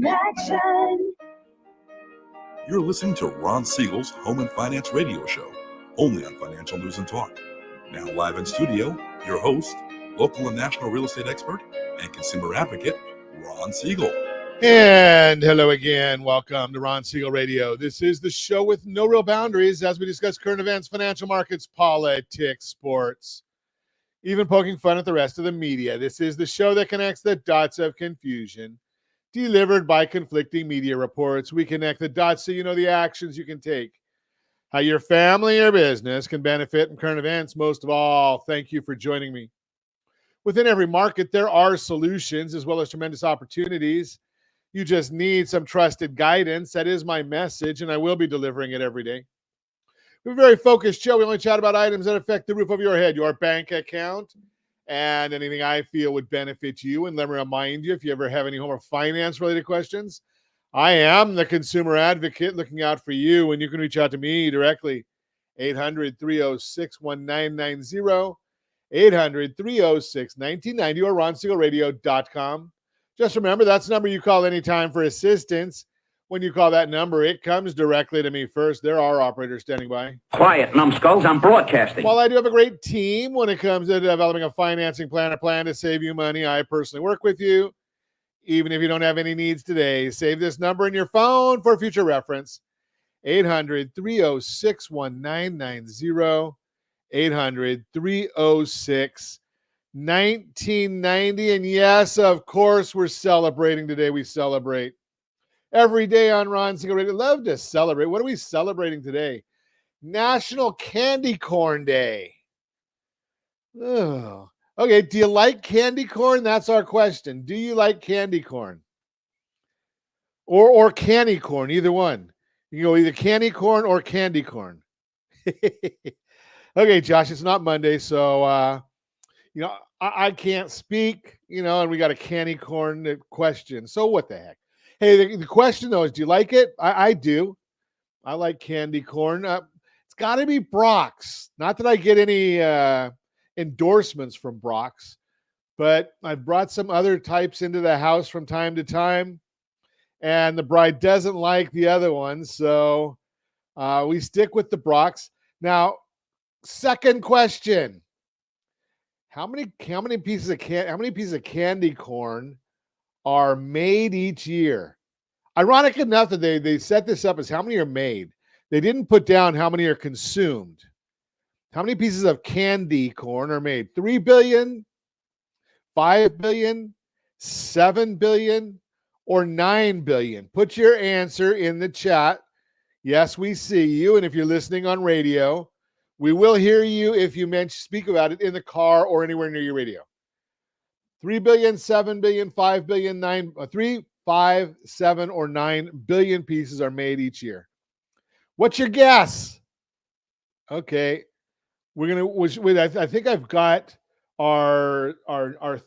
connection. You're listening to Ron Siegel's Home and Finance Radio Show, only on Financial News and Talk. Now live in studio, your host, local and national real estate expert and consumer advocate, Ron Siegel. And hello again. Welcome to Ron Siegel Radio. This is the show with no real boundaries as we discuss current events, financial markets, politics, sports, even poking fun at the rest of the media. This is the show that connects the dots of confusion delivered by conflicting media reports. We connect the dots so you know the actions you can take, how your family or business can benefit from current events. Most of all, thank you for joining me. Within every market, there are solutions as well as tremendous opportunities. You just need some trusted guidance. That is my message, and I will be delivering it every day. We're a very focused show. We only chat about items that affect the roof of your head, your bank account, and anything I feel would benefit you. And let me remind you, if you ever have any home or finance-related questions, I am the consumer advocate looking out for you, and you can reach out to me directly, 800-306-1990, 800-306-1990, or ronsiegelradio.com. Just remember, that's the number you call anytime for assistance. When you call that number, it comes directly to me first. There are operators standing by. Quiet, numbskulls. I'm broadcasting. While I do have a great team when it comes to developing a financing plan, a plan to save you money, I personally work with you. Even if you don't have any needs today, save this number in your phone for future reference. 800-306-1990, 800-306-1990. And yes, of course, we're celebrating today. We celebrate every day on Ron Siegel Radio. Love to celebrate. What are we celebrating today? National Candy Corn Day. Oh. Okay, do you like candy corn? That's our question. Do you like candy corn? Or candy corn, either one. You can go either candy corn or candy corn. Okay, Josh, it's not Monday, so I can't speak, and we got a candy corn question. So what the heck? Hey, the question, though, is do you like it? I do. I like candy corn. It's got to be Brock's. Not that I get any endorsements from Brock's, but I've brought some other types into the house from time to time, and the bride doesn't like the other ones, so we stick with the Brock's. Now, second question. How many pieces of candy corn are made each year? Ironic enough that they set this up as how many are made. They didn't put down how many are consumed. How many pieces of candy corn are made? 3 billion, 5 billion, 7 billion, or 9 billion? Put your answer in the chat. Yes, we see you. And if you're listening on radio, we will hear you if you speak about it in the car or anywhere near your radio. 3 billion, 7 billion, 5 billion, 3, 5, 7, or 9 billion pieces are made each year. What's your guess? Okay. I think I've got our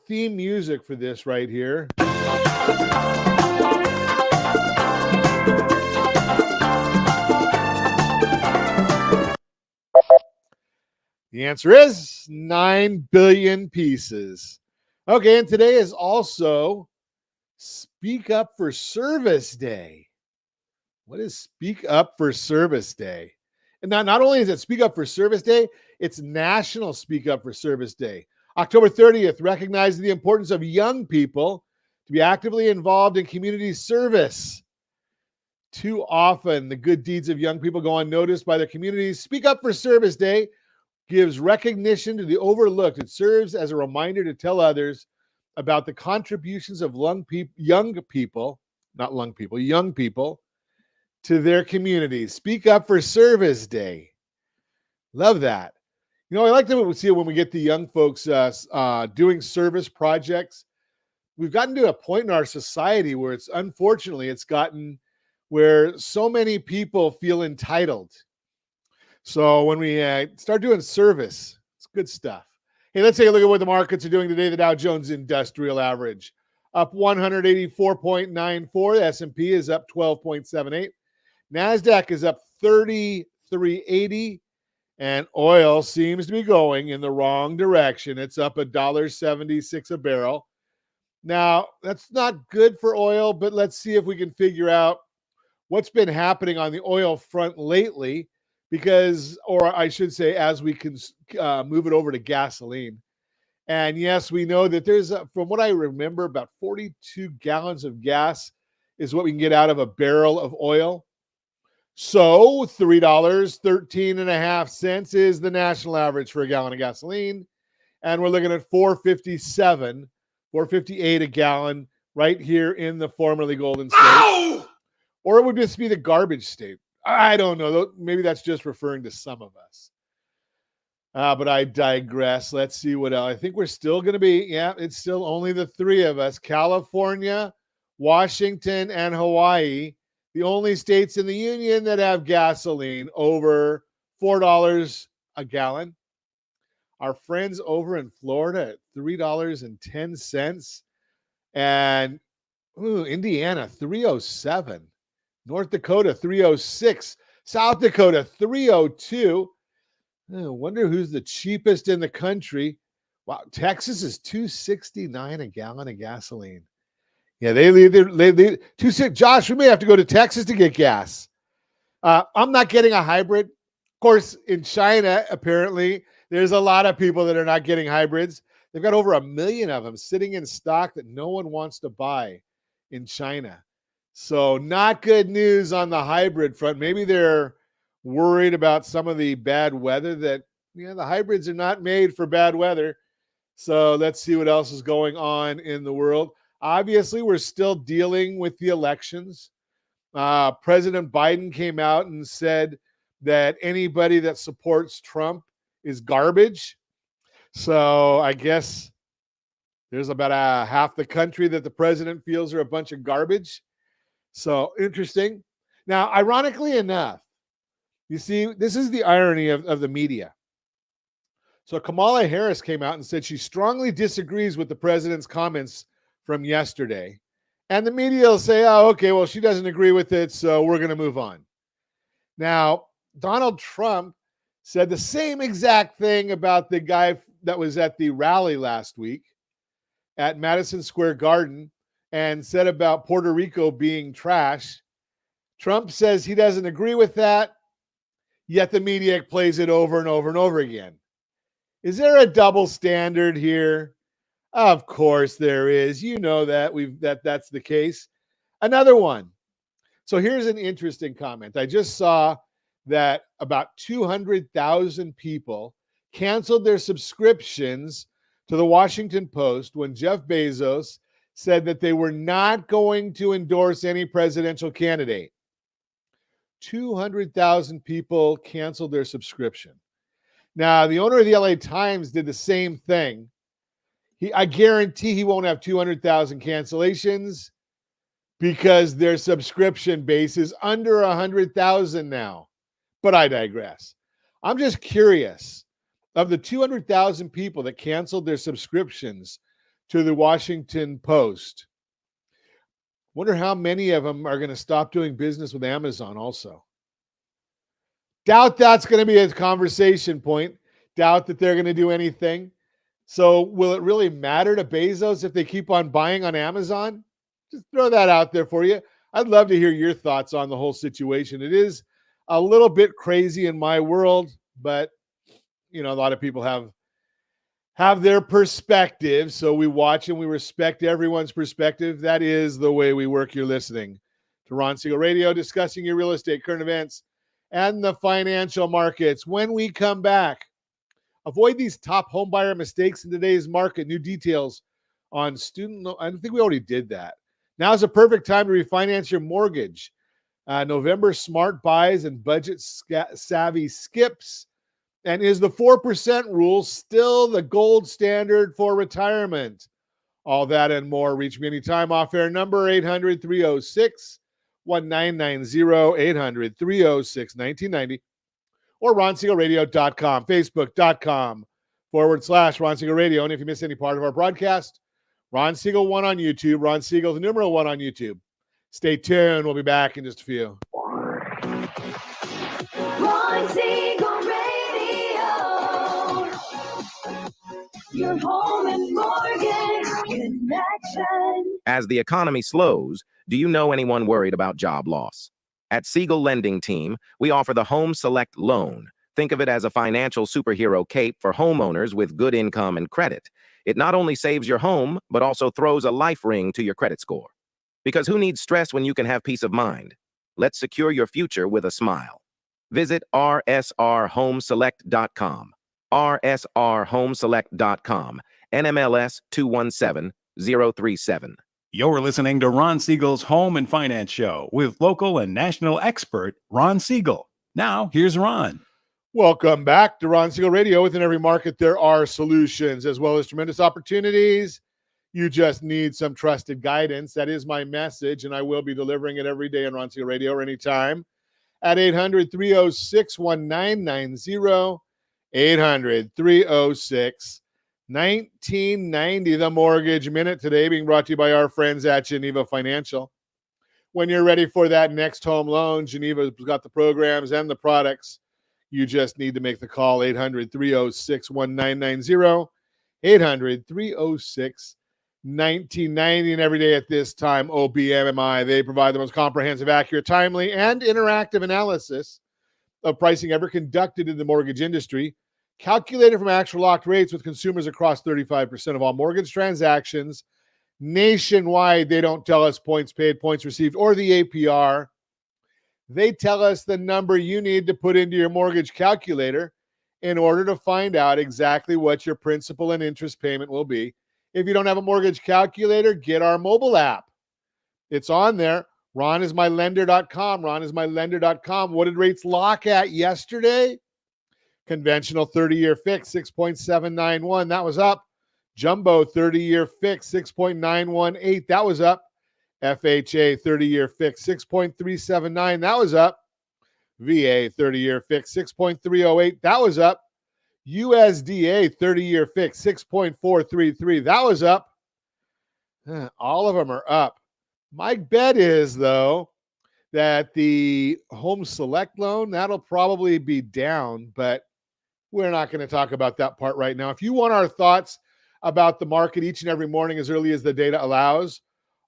theme music for this right here. The answer is 9 billion pieces. Okay, and today is also Speak Up for Service Day. What is Speak Up for Service Day? And not only is it Speak Up for Service Day, it's National Speak Up for Service Day. October 30th recognizes the importance of young people to be actively involved in community service. Too often, the good deeds of young people go unnoticed by their communities. Speak Up for Service Day gives recognition to the overlooked. It serves as a reminder to tell others about the contributions of young people to their communities. Speak Up for Service Day. Love that. I like to see it when we get the young folks doing service projects. We've gotten to a point in our society where it's gotten where so many people feel entitled. So when we start doing service, it's good stuff. Hey, let's take a look at what the markets are doing today. The Dow Jones Industrial Average up 184.94. The S&P is up 12.78. NASDAQ is up 33.80. And oil seems to be going in the wrong direction. It's up $1.76 a barrel. Now, that's not good for oil, but let's see if we can figure out what's been happening on the oil front lately, because, or I should say, as we can move it over to gasoline. And yes, we know that there's, from what I remember, about 42 gallons of gas is what we can get out of a barrel of oil. So $3.13.5 is the national average for a gallon of gasoline. And we're looking at $4.57, $4.58 a gallon right here in the formerly Golden State. Ow! Or it would just be the garbage state. I don't know. Maybe that's just referring to some of us. But I digress. Let's see what else. I think we're still going to be, it's still only the three of us. California, Washington, and Hawaii, the only states in the union that have gasoline over $4 a gallon. Our friends over in Florida at $3.10. And Indiana, $3.07. North Dakota, $3.06. South Dakota, $3.02. I wonder who's the cheapest in the country. Wow, Texas is $2.69 a gallon of gasoline. Yeah, they leave $2.6. Josh, we may have to go to Texas to get gas. I'm not getting a hybrid. Of course, in China, apparently, there's a lot of people that are not getting hybrids. They've got over 1 million of them sitting in stock that no one wants to buy in China. So not good news on the hybrid front. Maybe they're worried about some of the bad weather that, the hybrids are not made for bad weather. So let's see what else is going on in the world. Obviously, we're still dealing with the elections. President Biden came out and said that anybody that supports Trump is garbage. So I guess there's about half the country that the president feels are a bunch of garbage. So interesting. Now, ironically enough, you see, this is the irony of the media. So Kamala Harris came out and said she strongly disagrees with the president's comments from yesterday. And the media will say, oh, okay, well, she doesn't agree with it, so we're going to move on. Now, Donald Trump said the same exact thing about the guy that was at the rally last week at Madison Square Garden and said about Puerto Rico being trash. Trump says he doesn't agree with that, yet the media plays it over and over and over again. Is there a double standard here? Of course there is. You know that that's the case. Another one. So here's an interesting comment. I just saw that about 200,000 people canceled their subscriptions to the Washington Post when Jeff Bezos said that they were not going to endorse any presidential candidate. 200,000 people canceled their subscription. Now, the owner of the LA Times did the same thing. I guarantee he won't have 200,000 cancellations because their subscription base is under 100,000 now. But I digress. I'm just curious, of the 200,000 people that canceled their subscriptions to the Washington Post, wonder how many of them are going to stop doing business with Amazon also. Doubt that's going to be a conversation point. Doubt that they're going to do anything. So will it really matter to Bezos if they keep on buying on Amazon? Just throw that out there for you. I'd love to hear your thoughts on the whole situation. It is a little bit crazy in my world, but a lot of people have their perspective. So we watch and we respect everyone's perspective. That is the way we work. You're listening to Ron Siegel Radio, discussing your real estate, current events, and the financial markets. When we come back, avoid these top homebuyer mistakes in today's market. New details on student loan. I think we already did that. Now is a perfect time to refinance your mortgage. November smart buys and budget savvy skips. And is the 4% rule still the gold standard for retirement? All that and more. Reach me anytime. Off air number 800-306-1990, 800-306-1990, or RonSiegelRadio.com, Facebook.com/Ron Siegel Radio. And if you miss any part of our broadcast, Ron Siegel 1 on YouTube, Ron Siegel, the numeral 1 on YouTube. Stay tuned. We'll be back in just a few. Ron Siegel Radio, your home and mortgage connection. Action. As the economy slows, do you know anyone worried about job loss? At Siegel Lending Team, we offer the Home Select Loan. Think of it as a financial superhero cape for homeowners with good income and credit. It not only saves your home, but also throws a life ring to your credit score. Because who needs stress when you can have peace of mind? Let's secure your future with a smile. Visit rsrhomeselect.com. rsrhomeselect.com. NMLS 217037. You're listening to Ron Siegel's Home and Finance Show with local and national expert Ron Siegel. Now, here's Ron. Welcome back to Ron Siegel Radio. Within every market, there are solutions as well as tremendous opportunities. You just need some trusted guidance. That is my message, and I will be delivering it every day on Ron Siegel Radio or anytime at 800-306-1990, 800-306-1990. The Mortgage Minute today being brought to you by our friends at Geneva Financial. When you're ready for that next home loan, Geneva's got the programs and the products. You just need to make the call, 800-306-1990, 800-306-1990. And every day at this time, OBMMI, they provide the most comprehensive, accurate, timely, and interactive analysis of pricing ever conducted in the mortgage industry, calculated from actual locked rates with consumers across 35% of all mortgage transactions nationwide. They don't tell us points paid, points received, or the APR. They tell us the number you need to put into your mortgage calculator in order to find out exactly what your principal and interest payment will be. If you don't have a mortgage calculator, get our mobile app. It's on there. RonIsMyLender.com. RonIsMyLender.com. What did rates lock at yesterday? Conventional 30-year fix, 6.791. That was up. Jumbo 30-year fix, 6.918. That was up. FHA 30-year fix, 6.379. That was up. VA 30-year fix, 6.308. That was up. USDA 30-year fix, 6.433. That was up. All of them are up. My bet is, though, that the Home Select loan, that'll probably be down, but we're not going to talk about that part right now. If you want our thoughts about the market each and every morning as early as the data allows,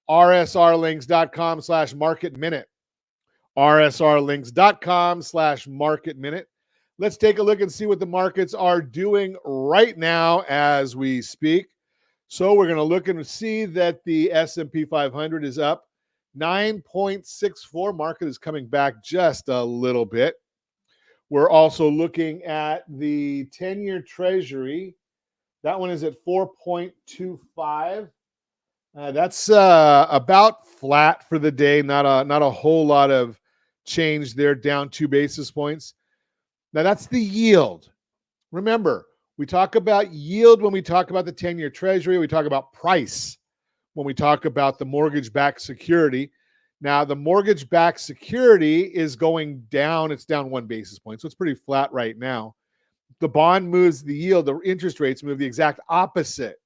rsrlinks.com/market minute. rsrlinks.com/market minute. Let's take a look and see what the markets are doing right now as we speak. So we're going to look and see that the S&P 500 is up 9.64. Market is coming back just a little bit. We're also looking at the 10-year Treasury. That one is at 4.25. That's about flat for the day. Not a whole lot of change there, down 2 basis points. Now that's the yield. Remember, we talk about yield when we talk about the 10-year Treasury. We talk about price when we talk about the mortgage-backed security. Now, the mortgage-backed security is going down. It's down 1 basis point, so it's pretty flat right now. The bond moves the yield. The interest rates move the exact opposite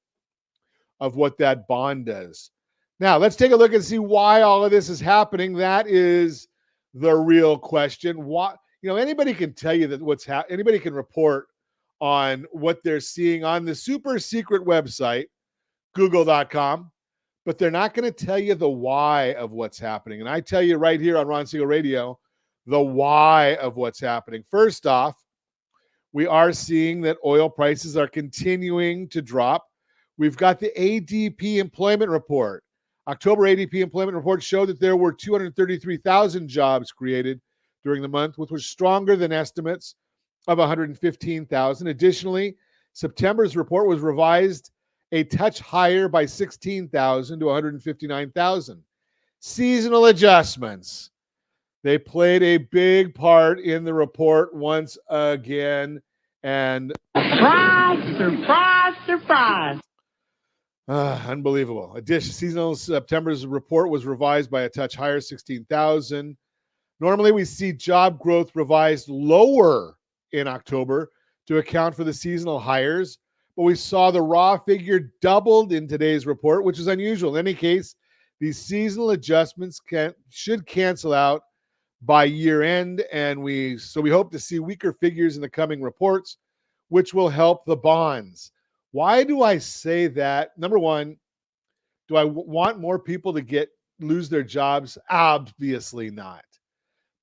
of what that bond does. Now, let's take a look and see why all of this is happening. That is the real question. Why, anybody can tell you that anybody can report on what they're seeing on the super secret website, google.com, but they're not going to tell you the why of what's happening. And I tell you right here on Ron Siegel Radio, the why of what's happening. First off, we are seeing that oil prices are continuing to drop. We've got the ADP employment report. October ADP employment report showed that there were 233,000 jobs created during the month, which was stronger than estimates of 115,000. Additionally, September's report was revised a touch higher by 16,000 to 159,000. Seasonal adjustments. They played a big part in the report once again. And surprise. Unbelievable. Seasonal September's report was revised by a touch higher, 16,000. Normally, we see job growth revised lower in October to account for the seasonal hires, but we saw the raw figure doubled in today's report, which is unusual. In any case, these seasonal adjustments should cancel out by year end, and we hope to see weaker figures in the coming reports, which will help the bonds. Why do I say that? Number one, Do I want more people to lose their jobs? Obviously not.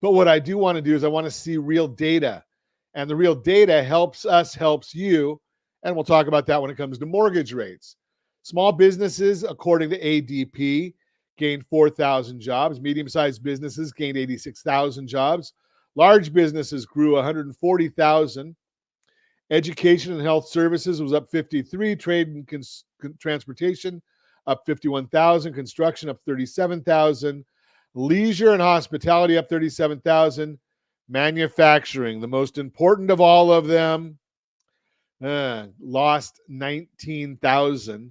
But what I do want to do is I want to see real data. And the real data helps us, helps you. And we'll talk about that when it comes to mortgage rates. Small businesses, according to ADP, gained 4,000 jobs. Medium-sized businesses gained 86,000 jobs. Large businesses grew 140,000. Education and health services was up 53. Trade and transportation up 51,000. Construction up 37,000. Leisure and hospitality up 37,000. Manufacturing, the most important of all of them, lost 19,000.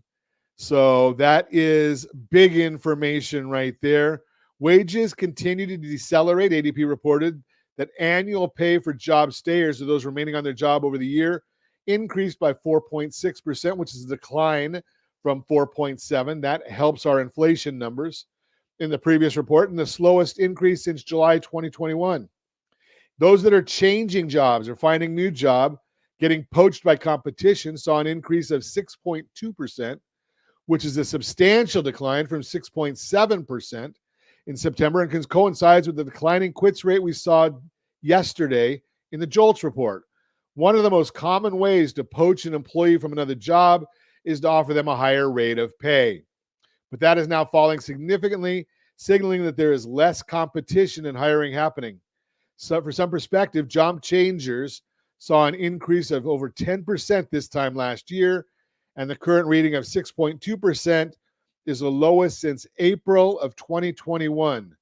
So that is big information right there. Wages continue to decelerate. ADP reported that annual pay for job stayers, or those remaining on their job over the year, increased by 4.6%, which is a decline from 4.7%. That helps our inflation numbers in the previous report, and the slowest increase since July 2021. Those that are changing jobs or finding new job, getting poached by competition, saw an increase of 6.2%, which is a substantial decline from 6.7% in September, and coincides with the declining quits rate we saw yesterday in the JOLTS report. One of the most common ways to poach an employee from another job is to offer them a higher rate of pay. But that is now falling significantly, signaling that there is less competition in hiring happening. So for some perspective, job changers saw an increase of over 10% this time last year, and the current reading of 6.2% is the lowest since April of 2021.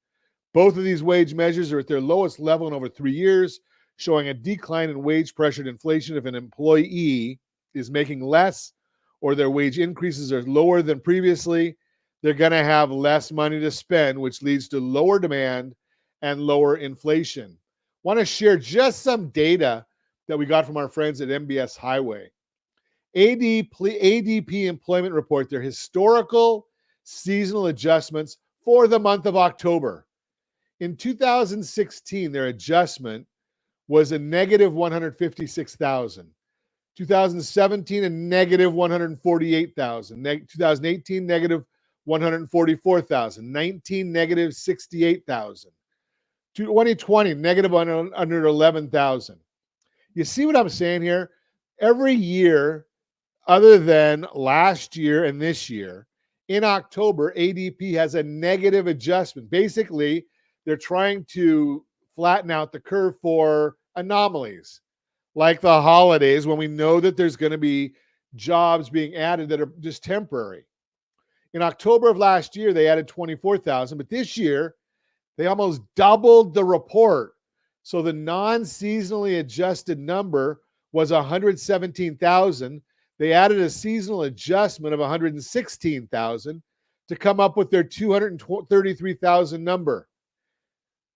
Both of these wage measures are at their lowest level in over 3 years, showing a decline in wage-pressured inflation. If an employee is making less or their wage increases are lower than previously, they're going to have less money to spend, which leads to lower demand and lower inflation. Want to share just some data that we got from our friends at MBS Highway. ADP employment report, their historical seasonal adjustments for the month of October. In 2016, their adjustment was a negative 156,000. 2017, a negative 148,000. 2018, negative 144,000. 19, negative 68,000. 2020, negative under 11,000. You see what I'm saying here? Every year, other than last year and this year, in October, ADP has a negative adjustment. Basically, they're trying to flatten out the curve for anomalies, like the holidays, when we know that there's going to be jobs being added that are just temporary. In October of last year, they added 24,000, but this year, they almost doubled the report. So the non-seasonally adjusted number was 117,000. They added a seasonal adjustment of 116,000 to come up with their 233,000 number.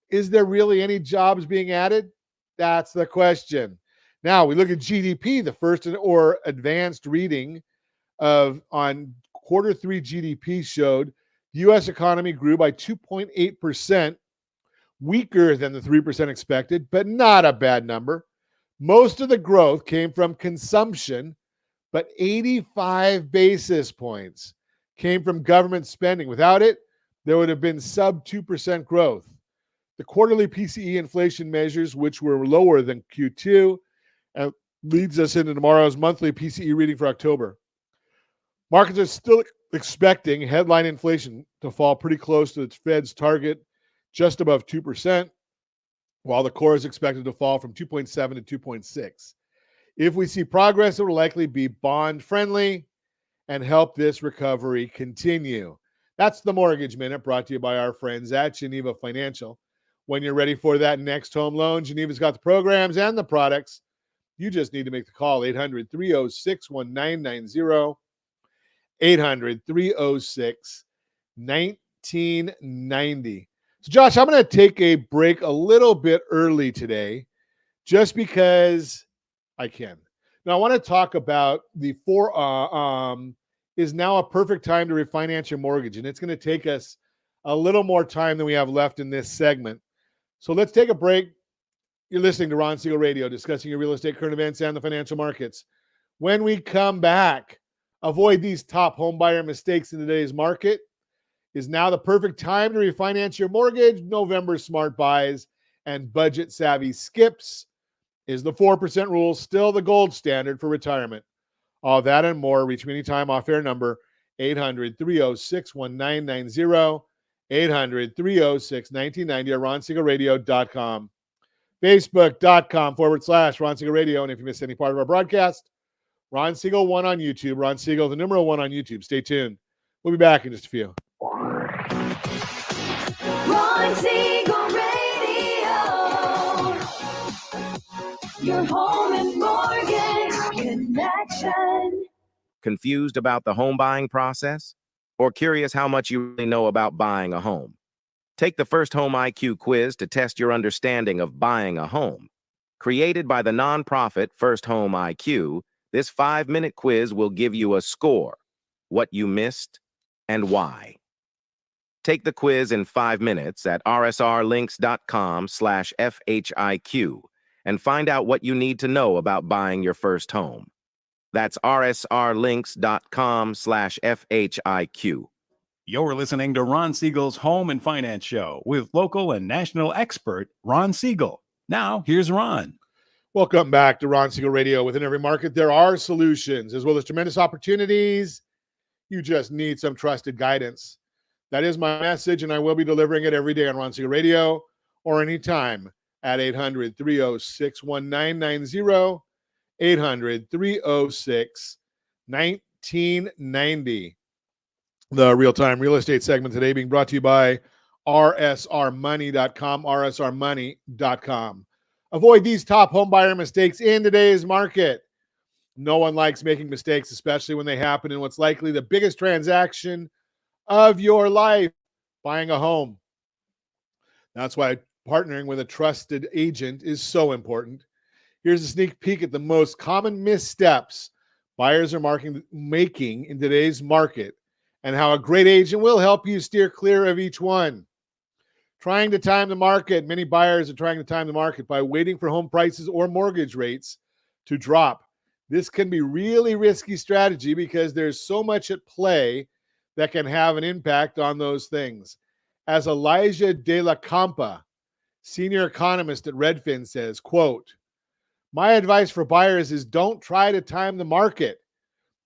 Is there really any jobs being added? That's the question. Now we look at GDP, the first or advanced reading on quarter 3 GDP showed the U.S. economy grew by 2.8%, weaker than the 3% expected, but not a bad number. Most of the growth came from consumption, but 85 basis points came from government spending. Without it, there would have been sub 2% growth. The quarterly PCE inflation measures, which were lower than Q2, leads us into tomorrow's monthly PCE reading for October. Markets are still expecting headline inflation to fall pretty close to the Fed's target, just above 2%, while the core is expected to fall from 2.7 to 2.6. If we see progress, it will likely be bond-friendly and help this recovery continue. That's the Mortgage Minute, brought to you by our friends at Geneva Financial. When you're ready for that next home loan, Geneva's got the programs and the products. You just need to make the call, 800-306-1990, 800-306-1990. So, Josh, I'm going to take a break a little bit early today just because I can. Now, I want to talk about the is now a perfect time to refinance your mortgage, and it's going to take us a little more time than we have left in this segment. So let's take a break. You're listening to Ron Siegel Radio, discussing your real estate, current events, and the financial markets. When we come back, Avoid these top home buyer mistakes in today's market. Is now the perfect time to refinance your mortgage? November smart buys and budget savvy skips. Is the 4% rule still the gold standard for retirement? All that and more. Reach me anytime. Off air number 800-306-1990, 800-306-1990, or RonSiegelRadio.com, Facebook.com/Ron Siegel Radio. And if you missed any part of our broadcast, Ron Siegel 1 on YouTube. Ron Siegel, the numeral 1 on YouTube. Stay tuned. We'll be back in just a few. Ron Siegel Radio. Your home and mortgage connection. Confused about the home buying process? Or curious how much you really know about buying a home? Take the First Home IQ quiz to test your understanding of buying a home. Created by the nonprofit First Home IQ, this 5-minute quiz will give you a score, what you missed, and why. Take the quiz in 5 minutes at rsrlinks.com/FHIQ and find out what you need to know about buying your first home. That's rsrlinks.com/FHIQ. You're listening to Ron Siegel's Home and Finance Show with local and national expert Ron Siegel. Now, here's Ron. Welcome back to Ron Siegel Radio. Within every market, there are solutions as well as tremendous opportunities. You just need some trusted guidance. That is my message, and I will be delivering it every day on Ron Siegel Radio or anytime at 800-306-1990, 800-306-1990. The real-time real estate segment today being brought to you by rsrmoney.com, rsrmoney.com. Avoid these top home buyer mistakes in today's market. No one likes making mistakes, especially when they happen in what's likely the biggest transaction of your life, buying a home. That's why partnering with a trusted agent is so important. Here's a sneak peek at the most common missteps buyers are making in today's market and how a great agent will help you steer clear of each one. Trying to time the market. Many buyers are trying to time the market by waiting for home prices or mortgage rates to drop. This can be really risky strategy because there's so much at play that can have an impact on those things. As Elijah De La Campa, senior economist at Redfin, says, quote, "My advice for buyers is don't try to time the market.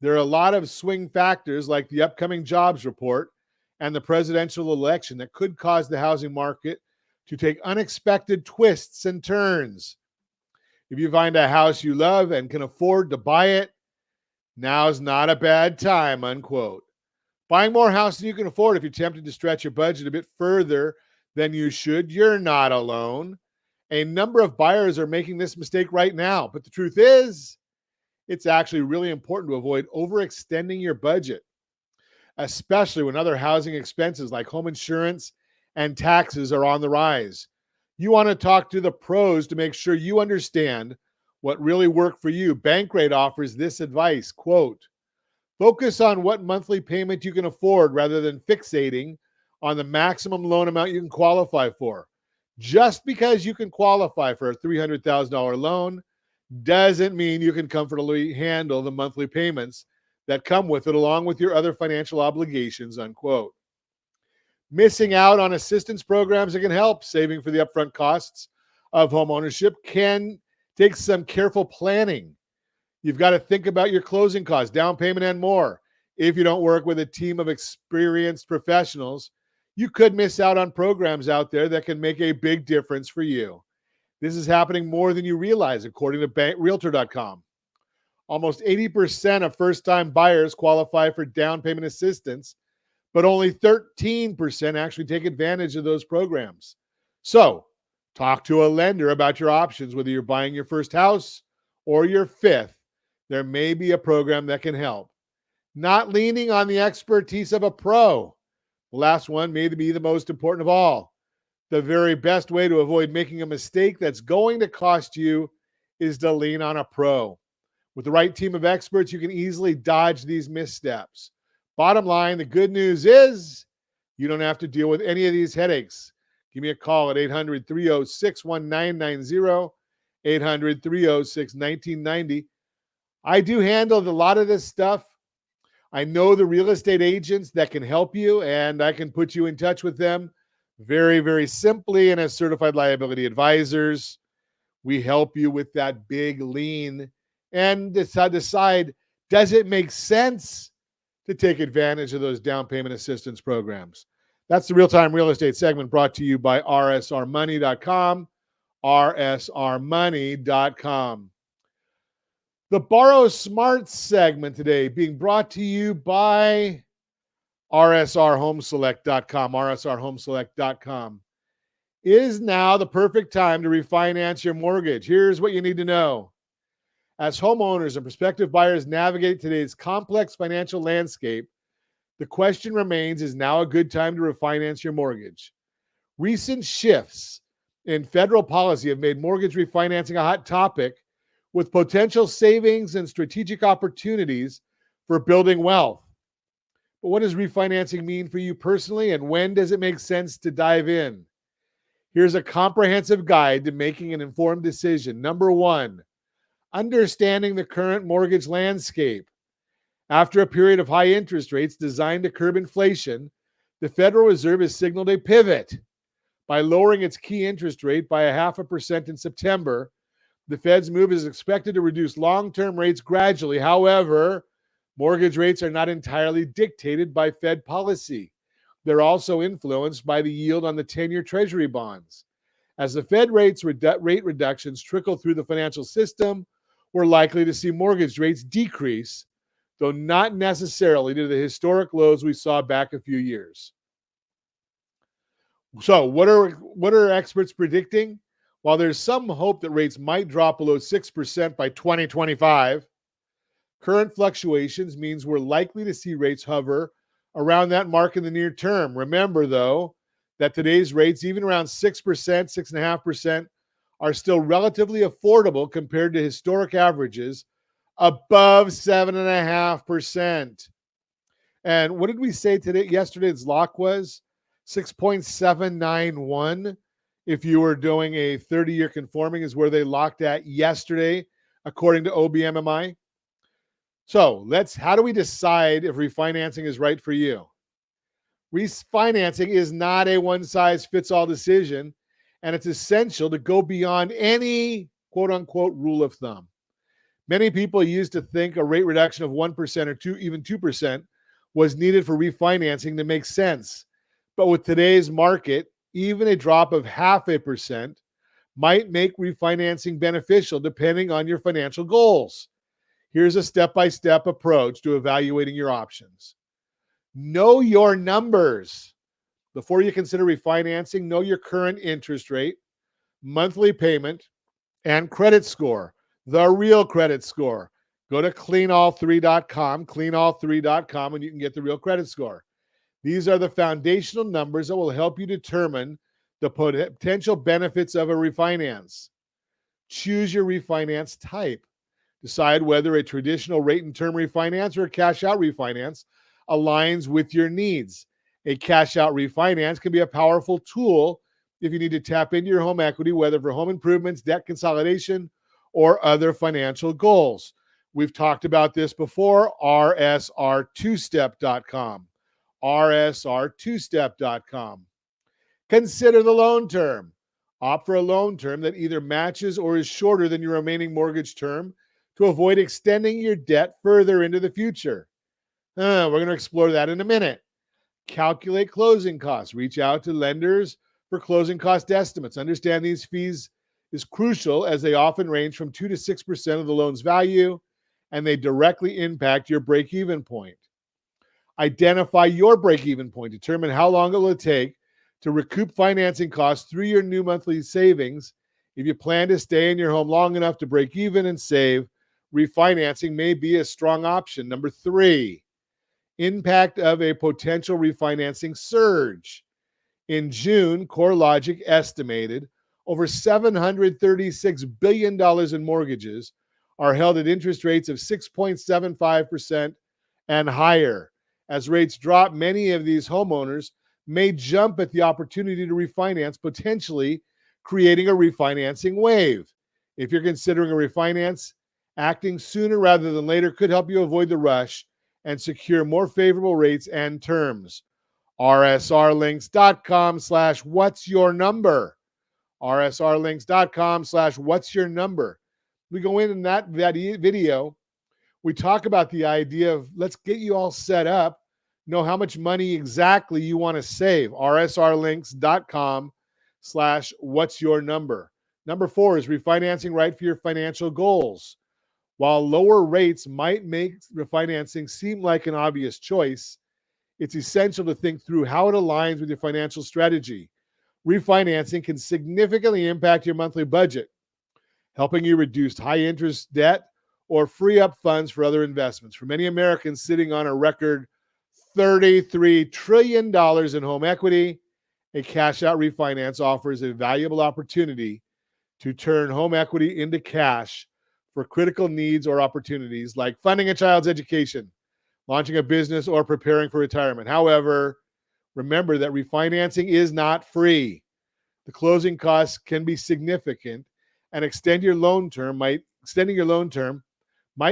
There are a lot of swing factors like the upcoming jobs report and the presidential election that could cause the housing market to take unexpected twists and turns. If you find a house you love and can afford to buy it, now's not a bad time," unquote. Buying more houses you can afford. If you're tempted to stretch your budget a bit further than you should, you're not alone. A number of buyers are making this mistake right now, but the truth is, it's actually really important to avoid overextending your budget, especially when other housing expenses like home insurance and taxes are on the rise. You want to talk to the pros to make sure you understand what really worked for you. Bankrate offers this advice, quote, "Focus on what monthly payment you can afford rather than fixating on the maximum loan amount you can qualify for. Just because you can qualify for a $300,000 loan doesn't mean you can comfortably handle the monthly payments that come with it along with your other financial obligations," unquote. Missing out on assistance programs that can help saving for the upfront costs of home ownership can take some careful planning. You've got to think about your closing costs, down payment, and more. If you don't work with a team of experienced professionals, you could miss out on programs out there that can make a big difference for you. This is happening more than you realize, according to Realtor.com. Almost 80% of first-time buyers qualify for down payment assistance, but only 13% actually take advantage of those programs. So, talk to a lender about your options, whether you're buying your first house or your fifth. There may be a program that can help. Not leaning on the expertise of a pro. The last one may be the most important of all. The very best way to avoid making a mistake that's going to cost you is to lean on a pro. With the right team of experts, you can easily dodge these missteps. Bottom line, the good news is you don't have to deal with any of these headaches. Give me a call at 800-306-1990, 800-306-1990. I do handle a lot of this stuff I know the real estate agents that can help you, and I can put you in touch with them very, very simply. And as certified liability advisors, we help you with that big lien and decide, does it make sense to take advantage of those down payment assistance programs? That's the real-time real estate segment brought to you by rsrmoney.com, rsrmoney.com. The Borrow Smart segment today being brought to you by rsrhomeselect.com, rsrhomeselect.com. Is now the perfect time to refinance your mortgage? Here's what you need to know. As homeowners and prospective buyers navigate today's complex financial landscape, the question remains, is now a good time to refinance your mortgage? Recent shifts in federal policy have made mortgage refinancing a hot topic, with potential savings and strategic opportunities for building wealth. But what does refinancing mean for you personally, and when does it make sense to dive in? Here's a comprehensive guide to making an informed decision. Number one, understanding the current mortgage landscape. After a period of high interest rates designed to curb inflation, the Federal Reserve has signaled a pivot by lowering its key interest rate by 0.5% in September. The Fed's move is expected to reduce long-term rates gradually. However, mortgage rates are not entirely dictated by Fed policy. They're also influenced by the yield on the 10-year Treasury bonds. As the Fed rate reductions trickle through the financial system, we're likely to see mortgage rates decrease, though not necessarily to the historic lows we saw back a few years. So what are experts predicting? While there's some hope that rates might drop below 6% by 2025, current fluctuations means we're likely to see rates hover around that mark in the near term. Remember, though, that today's rates, even around 6%, 6.5%, are still relatively affordable compared to historic averages above 7.5%. And what did we say today? Yesterday's lock was 6.791. If you were doing a 30-year conforming is where they locked at yesterday, according to OBMMI. So how do we decide if refinancing is right for you? Refinancing is not a one-size-fits-all decision, and it's essential to go beyond any quote-unquote rule of thumb. Many people used to think a rate reduction of 1% or even 2% was needed for refinancing to make sense. But with today's market, even a drop of 0.5% might make refinancing beneficial depending on your financial goals. Here's a step-by-step approach to evaluating your options. Know your numbers. Before you consider refinancing, know your current interest rate, monthly payment, and credit score, the real credit score. Go to cleanall3.com, cleanall3.com, and you can get the real credit score. These are the foundational numbers that will help you determine the potential benefits of a refinance. Choose your refinance type. Decide whether a traditional rate and term refinance or a cash out refinance aligns with your needs. A cash out refinance can be a powerful tool if you need to tap into your home equity, whether for home improvements, debt consolidation, or other financial goals. We've talked about this before, rsr2step.com. rsr2step.com. Consider the loan term. Opt for a loan term that either matches or is shorter than your remaining mortgage term to avoid extending your debt further into the future. We're going to explore that in a minute. Calculate closing costs. Reach out to lenders for closing cost estimates. Understand these fees is crucial as they often range from 2 to 6% of the loan's value, and they directly impact your break-even point. Identify your break-even point. Determine how long it will take to recoup financing costs through your new monthly savings. If you plan to stay in your home long enough to break even and save, refinancing may be a strong option. Number 3, impact of a potential refinancing surge. In June, CoreLogic estimated over $736 billion in mortgages are held at interest rates of 6.75% and higher. As rates drop, many of these homeowners may jump at the opportunity to refinance, potentially creating a refinancing wave. If you're considering a refinance, acting sooner rather than later could help you avoid the rush and secure more favorable rates and terms. rsrlinks.com/what's your number. rsrlinks.com/what's your number. We go in that video. We talk about the idea of let's get you all set up, know how much money exactly you want to save. rsrlinks.com/what's your number. Number 4 is refinancing right for your financial goals. While lower rates might make refinancing seem like an obvious choice, it's essential to think through how it aligns with your financial strategy. Refinancing can significantly impact your monthly budget, helping you reduce high-interest debt or free up funds for other investments. For many Americans sitting on a record $33 trillion in home equity, a cash-out refinance offers a valuable opportunity to turn home equity into cash for critical needs or opportunities like funding a child's education, launching a business, or preparing for retirement. However, remember that refinancing is not free. The closing costs can be significant, and extending your loan term might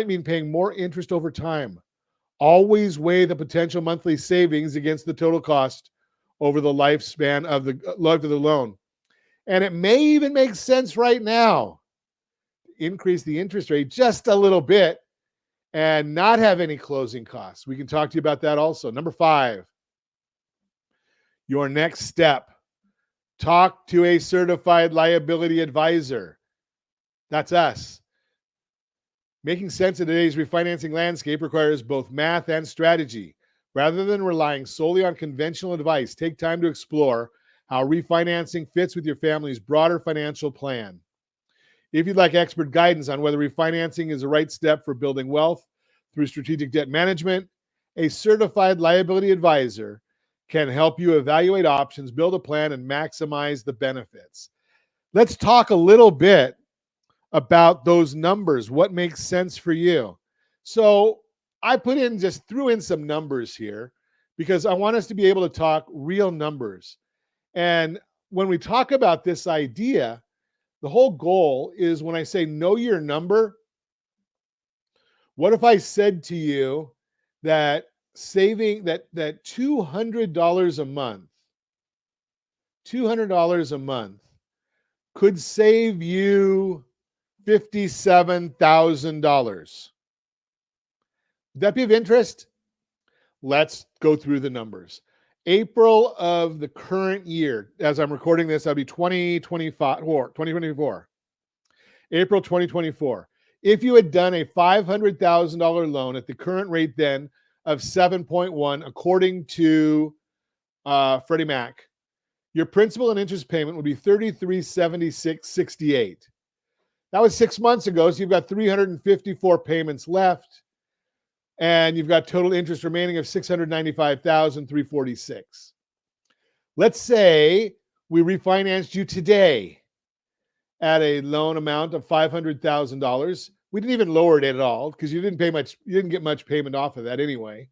mean paying more interest over time. Always weigh the potential monthly savings against the total cost over the lifespan of the life of the loan. And it may even make sense right now to increase the interest rate just a little bit and not have any closing costs. We can talk to you about that also. Number 5, your next step. Talk to a certified liability advisor. That's us. Making sense of today's refinancing landscape requires both math and strategy. Rather than relying solely on conventional advice, take time to explore how refinancing fits with your family's broader financial plan. If you'd like expert guidance on whether refinancing is the right step for building wealth through strategic debt management, a certified liability advisor can help you evaluate options, build a plan, and maximize the benefits. Let's talk a little bit about those numbers. What makes sense for you? So I threw in some numbers here because I want us to be able to talk real numbers. And when we talk about this idea, the whole goal is when I say know your number, what if I said to you that saving that $200 a month could save you $57,000? Would that be of interest? Let's go through the numbers. April of the current year, as I'm recording this, that'll be 2024. April 2024. If you had done a $500,000 loan at the current rate then of 7.1, according to Freddie Mac, your principal and interest payment would be $3376.68. That was 6 months ago, so you've got 354 payments left, and you've got total interest remaining of $695,346. Let's say we refinanced you today at a loan amount of $500,000. We didn't even lower it at all because you didn't get much payment off of that anyway.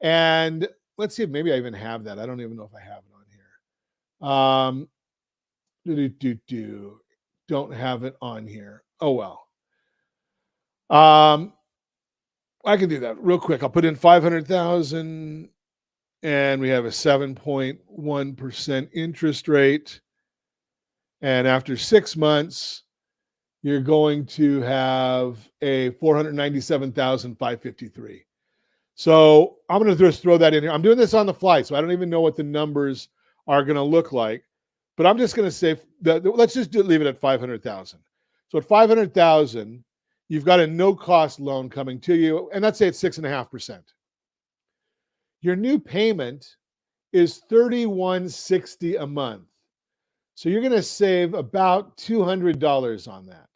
And let's see if maybe I even have that. I don't even know if I have it on here. Don't have it on here. Oh well. I can do that real quick. I'll put in 500,000 and we have a 7.1% interest rate. And after 6 months, you're going to have a $497,553. So I'm going to just throw that in here. I'm doing this on the fly, so I don't even know what the numbers are going to look like. But I'm just going to say that let's just leave it at 500,000. So at 500,000, you've got a no-cost loan coming to you, and let's say it's 6.5%. Your new payment is $3160 a month. So you're going to save about $200 on that.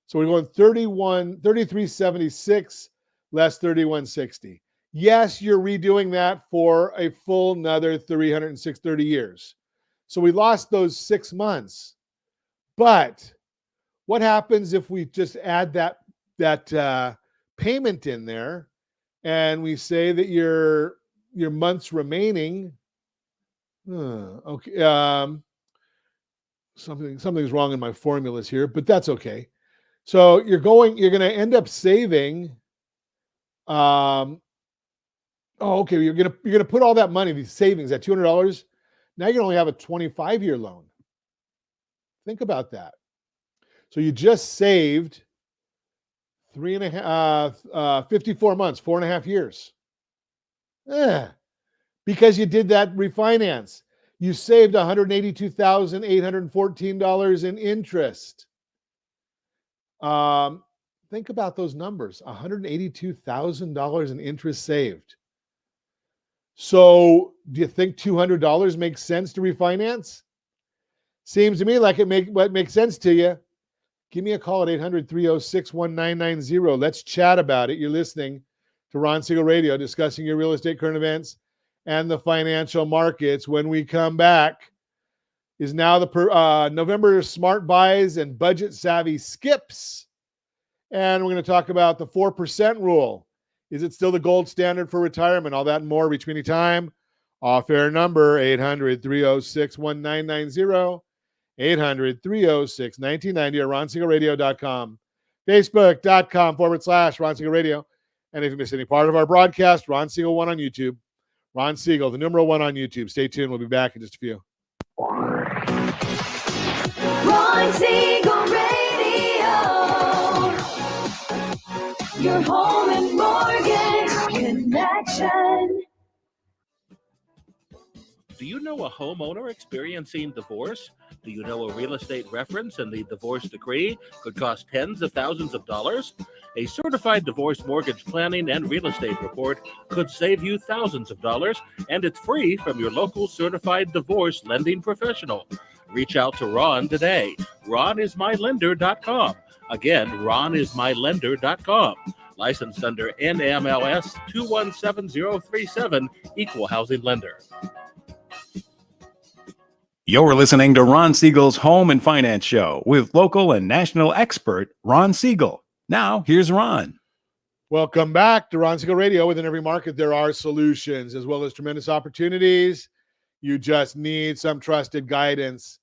So we're going $3376 less $3160. Yes, you're redoing that for a full another 330 years. So we lost those 6 months. But what happens if we just add that payment in there and we say that your months remaining? Okay. Something's wrong in my formulas here, but that's okay. So you're going to end up saving Oh, okay. You're gonna put all that money, these savings, that $200. Now you can only have a 25-year loan. Think about that. So you just saved 54 months, 4.5 years. Because you did that refinance. You saved $182,814 in interest. Think about those numbers, $182,000 in interest saved. So do you think $200 makes sense to refinance? Seems to me like what makes sense to you. Give me a call at 800-306-1990. Let's chat about it. You're listening to Ron Siegel Radio, discussing your real estate current events and the financial markets. When we come back, is now the November smart buys and budget savvy skips. And we're going to talk about the 4% rule. Is it still the gold standard for retirement? All that and more between the time. Off-air number, 800-306-1990. 800-306-1990 or ronsiegelradio.com. Facebook.com/Ron Siegel Radio. And if you miss any part of our broadcast, Ron Siegel 1 on YouTube. Ron Siegel, the numeral 1 on YouTube. Stay tuned. We'll be back in just a few. Ron Siegel Radio. Your home and mortgage connection. Do you know a homeowner experiencing divorce? Do you know a real estate reference and the divorce decree could cost tens of thousands of dollars? A certified divorce mortgage planning and real estate report could save you thousands of dollars, and it's free from your local certified divorce lending professional. Reach out to Ron today. RonIsMyLender.com. Again, RonIsMyLender.com. Licensed under NMLS 217037, Equal Housing Lender. You're listening to Ron Siegel's Home and Finance Show with local and national expert Ron Siegel. Now, here's Ron. Welcome back to Ron Siegel Radio. Within every market, there are solutions as well as tremendous opportunities. You just need some trusted guidance.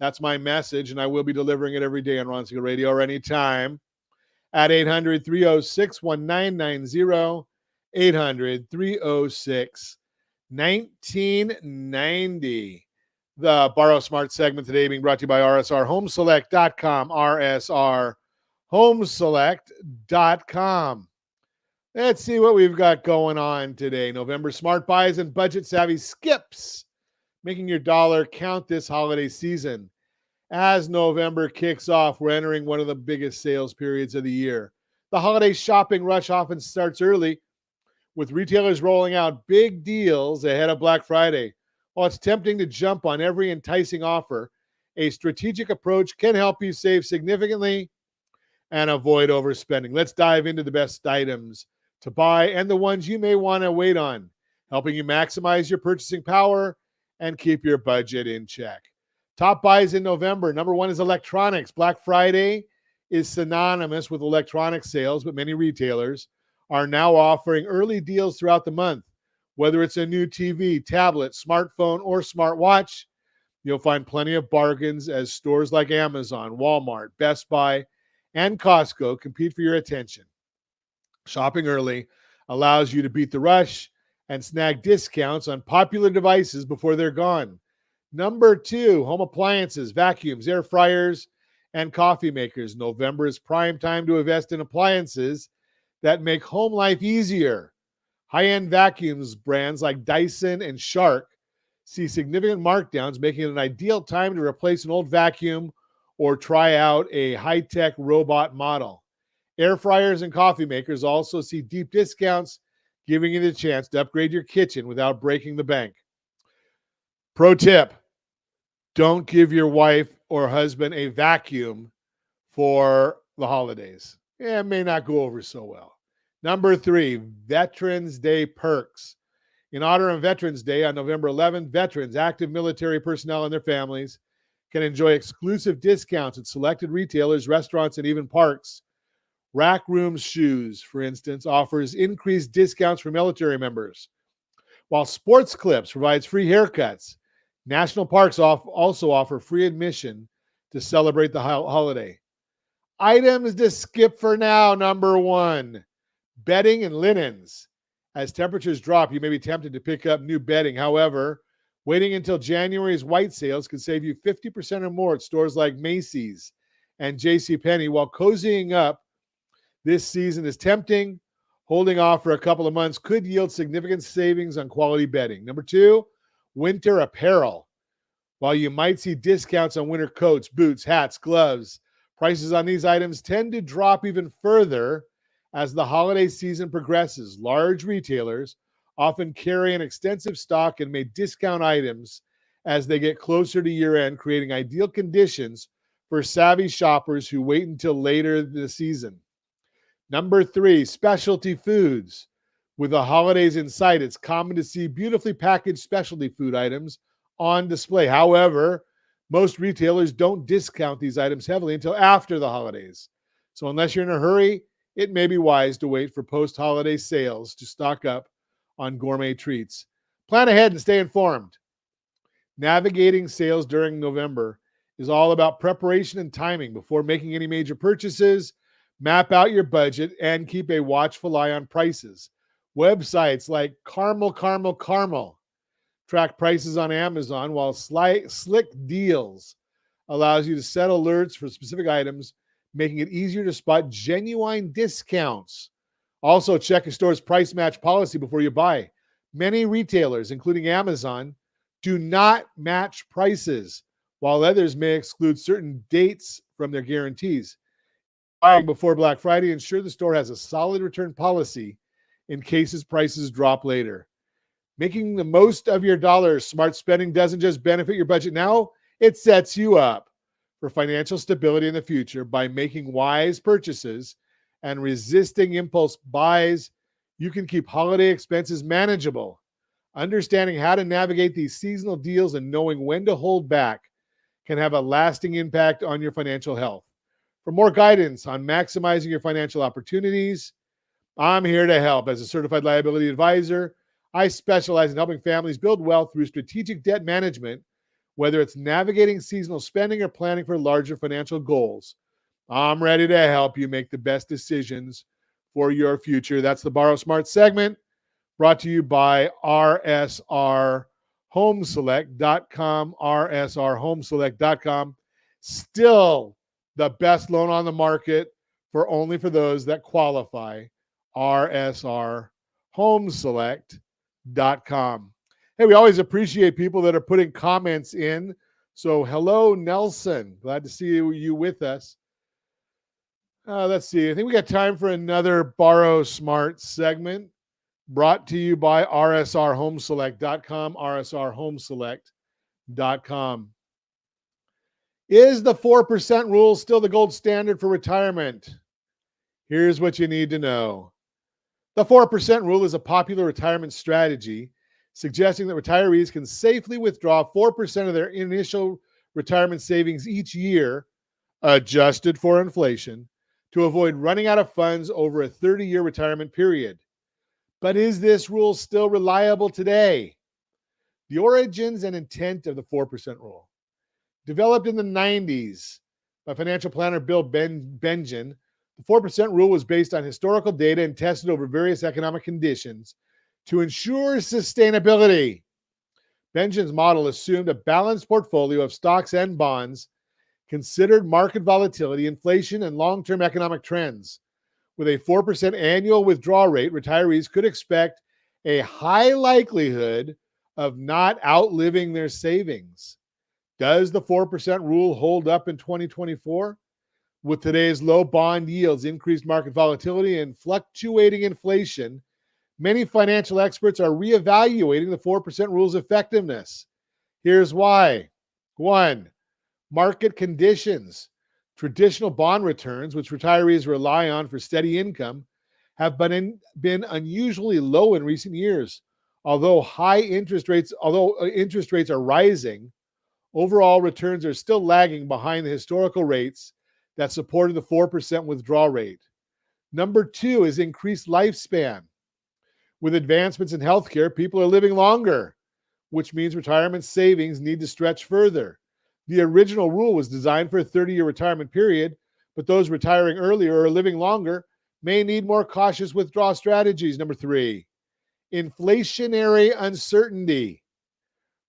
That's my message, and I will be delivering it every day on Ron Siegel Radio or anytime at 800-306-1990, 800-306-1990. The Borrow Smart segment today being brought to you by RSR Homeselect.com, RSR Homeselect.com. Let's see what we've got going on today. November smart buys and budget savvy skips, making your dollar count this holiday season. As November kicks off, we're entering one of the biggest sales periods of the year. The holiday shopping rush often starts early, with retailers rolling out big deals ahead of Black Friday. While it's tempting to jump on every enticing offer, a strategic approach can help you save significantly and avoid overspending. Let's dive into the best items to buy and the ones you may want to wait on, helping you maximize your purchasing power and keep your budget in check. Top buys in November. Number one is electronics. Black Friday is synonymous with electronic sales, but many retailers are now offering early deals throughout the month. Whether it's a new TV, tablet, smartphone, or smartwatch, you'll find plenty of bargains as stores like Amazon, Walmart, Best Buy, and Costco compete for your attention. Shopping early allows you to beat the rush and snag discounts on popular devices before they're gone. Number two, home appliances, vacuums, air fryers, and coffee makers. November is prime time to invest in appliances that make home life easier. High-end vacuums brands like Dyson and Shark see significant markdowns, making it an ideal time to replace an old vacuum or try out a high-tech robot model. Air fryers and coffee makers also see deep discounts, giving you the chance to upgrade your kitchen without breaking the bank. Pro tip, don't give your wife or husband a vacuum for the holidays. It may not go over so well. Number three, Veterans Day perks. In honor of Veterans Day on November 11th, veterans, active military personnel, and their families can enjoy exclusive discounts at selected retailers, restaurants, and even parks. Rack Room Shoes, for instance, offers increased discounts for military members, while Sports Clips provides free haircuts. National parks also offer free admission to celebrate the holiday. Items to skip for now. Number one, bedding and linens. As temperatures drop, you may be tempted to pick up new bedding. However, waiting until January's white sales could save you 50% or more at stores like Macy's and JCPenney. While cozying up this season is tempting, holding off for a couple of months could yield significant savings on quality bedding. Number 2, winter apparel. While you might see discounts on winter coats, boots, hats, gloves, prices on these items tend to drop even further as the holiday season progresses. Large retailers often carry an extensive stock and may discount items as they get closer to year end, creating ideal conditions for savvy shoppers who wait until later this season. Number 3, specialty foods. With the holidays in sight, it's common to see beautifully packaged specialty food items on display. However, most retailers don't discount these items heavily until after the holidays. So unless you're in a hurry, it may be wise to wait for post-holiday sales to stock up on gourmet treats. Plan ahead and stay informed. Navigating sales during November is all about preparation and timing before making any major purchases. Map out your budget and keep a watchful eye on prices. Websites like Caramel track prices on Amazon, while Slick Deals allows you to set alerts for specific items, making it easier to spot genuine discounts. Also, check a store's price match policy before you buy. Many retailers, including Amazon, do not match prices, while others may exclude certain dates from their guarantees. Buying before Black Friday, ensure the store has a solid return policy in case prices drop later. Making the most of your dollars, smart spending doesn't just benefit your budget now, it sets you up for financial stability in the future. By making wise purchases and resisting impulse buys, you can keep holiday expenses manageable. Understanding how to navigate these seasonal deals and knowing when to hold back can have a lasting impact on your financial health. For more guidance on maximizing your financial opportunities, I'm here to help. As a certified liability advisor, I specialize in helping families build wealth through strategic debt management, whether it's navigating seasonal spending or planning for larger financial goals. I'm ready to help you make the best decisions for your future. That's the Borrow Smart segment, brought to you by rsrhomeselect.com, rsrhomeselect.com. Still the best loan on the market for those that qualify, rsrhomeselect.com. Hey, we always appreciate people that are putting comments in. So hello, Nelson. Glad to see you with us. Let's see. I think we got time for another Borrow Smart segment, brought to you by rsrhomeselect.com, rsrhomeselect.com. Is the 4% rule still the gold standard for retirement? Here's what you need to know. The 4% rule is a popular retirement strategy suggesting that retirees can safely withdraw 4% of their initial retirement savings each year, adjusted for inflation, to avoid running out of funds over a 30-year retirement period. But is this rule still reliable today? The origins and intent of the 4% rule. Developed in the 90s by financial planner Bill Benjamin, the 4% rule was based on historical data and tested over various economic conditions to ensure sustainability. Benjamin's model assumed a balanced portfolio of stocks and bonds, considered market volatility, inflation, and long-term economic trends. With a 4% annual withdrawal rate, retirees could expect a high likelihood of not outliving their savings. Does the 4% rule hold up in 2024? With today's low bond yields, increased market volatility, and fluctuating inflation, many financial experts are reevaluating the 4% rule's effectiveness. Here's why. 1, market conditions. Traditional bond returns, which retirees rely on for steady income, have been unusually low in recent years. Although interest rates are rising, overall returns are still lagging behind the historical rates that supported the 4% withdrawal rate. Number 2 is increased lifespan. With advancements in healthcare, people are living longer, which means retirement savings need to stretch further. The original rule was designed for a 30-year retirement period, but those retiring earlier or living longer may need more cautious withdrawal strategies. Number 3, Inflationary uncertainty.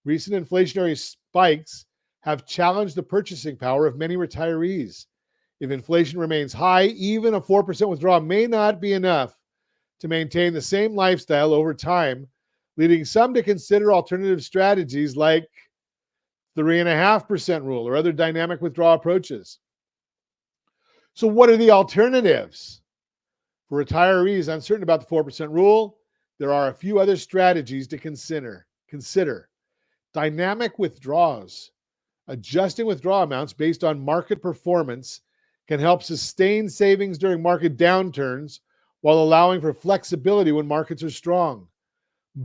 Recent inflationary spikes have challenged the purchasing power of many retirees. If inflation remains high, even a 4% withdrawal may not be enough to maintain the same lifestyle over time, leading some to consider alternative strategies like 3.5% rule or other dynamic withdrawal approaches. So, what are the alternatives? For retirees uncertain about the 4% rule, there are a few other strategies to consider. Dynamic withdrawals. Adjusting withdrawal amounts based on market performance can help sustain savings during market downturns while allowing for flexibility when markets are strong.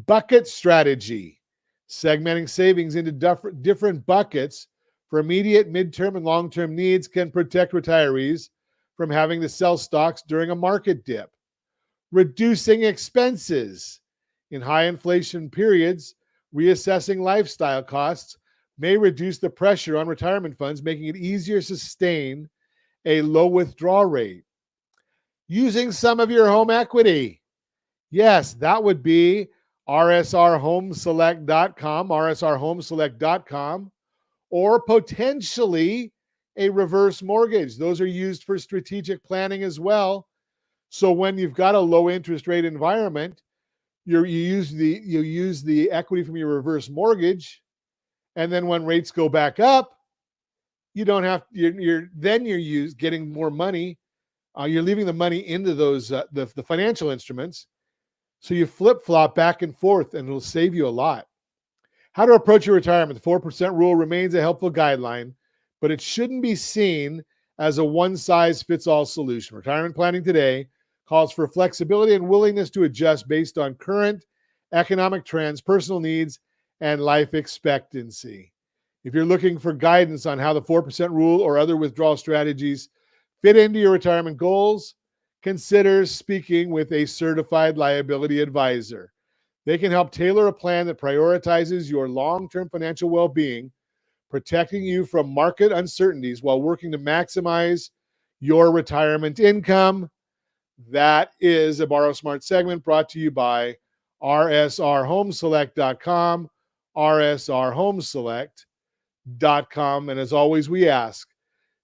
Bucket strategy. Segmenting savings into different buckets for immediate, midterm, and long-term needs can protect retirees from having to sell stocks during a market dip. Reducing expenses. In high inflation periods, reassessing lifestyle costs may reduce the pressure on retirement funds, making it easier to sustain a low withdrawal rate. Using some of your home equity. Yes, that would be rsrhomeselect.com, or potentially a reverse mortgage. Those are used for strategic planning as well. So when you've got a low interest rate environment, you use the equity from your reverse mortgage, and then when rates go back up, you don't have you're getting more money. You're leaving the money into those the financial instruments, so you flip flop back and forth, and it'll save you a lot. How to approach your retirement? The 4% rule remains a helpful guideline, but it shouldn't be seen as a one-size-fits-all solution. Retirement planning today calls for flexibility and willingness to adjust based on current economic trends, personal needs, and life expectancy. If you're looking for guidance on how the 4% rule or other withdrawal strategies fit into your retirement goals, consider speaking with a certified liability advisor. They can help tailor a plan that prioritizes your long-term financial well-being, protecting you from market uncertainties while working to maximize your retirement income. That is a Borrow Smart segment brought to you by rsrhomeselect.com, rsrhomeselect.com. And as always, we ask,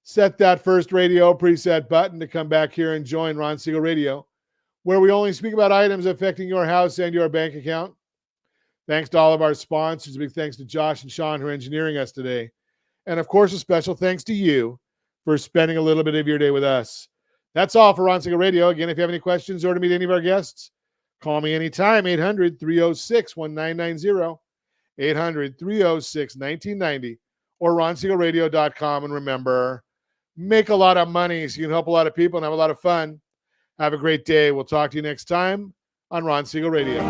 set that first radio preset button to come back here and join Ron Siegel Radio, where we only speak about items affecting your house and your bank account. Thanks to all of our sponsors. A big thanks to Josh and Sean who are engineering us today. And of course, a special thanks to you for spending a little bit of your day with us. That's all for Ron Siegel Radio. Again, if you have any questions or to meet any of our guests, call me anytime, 800-306-1990, 800-306-1990, or ronsiegelradio.com. And remember, make a lot of money so you can help a lot of people and have a lot of fun. Have a great day. We'll talk to you next time on Ron Siegel Radio.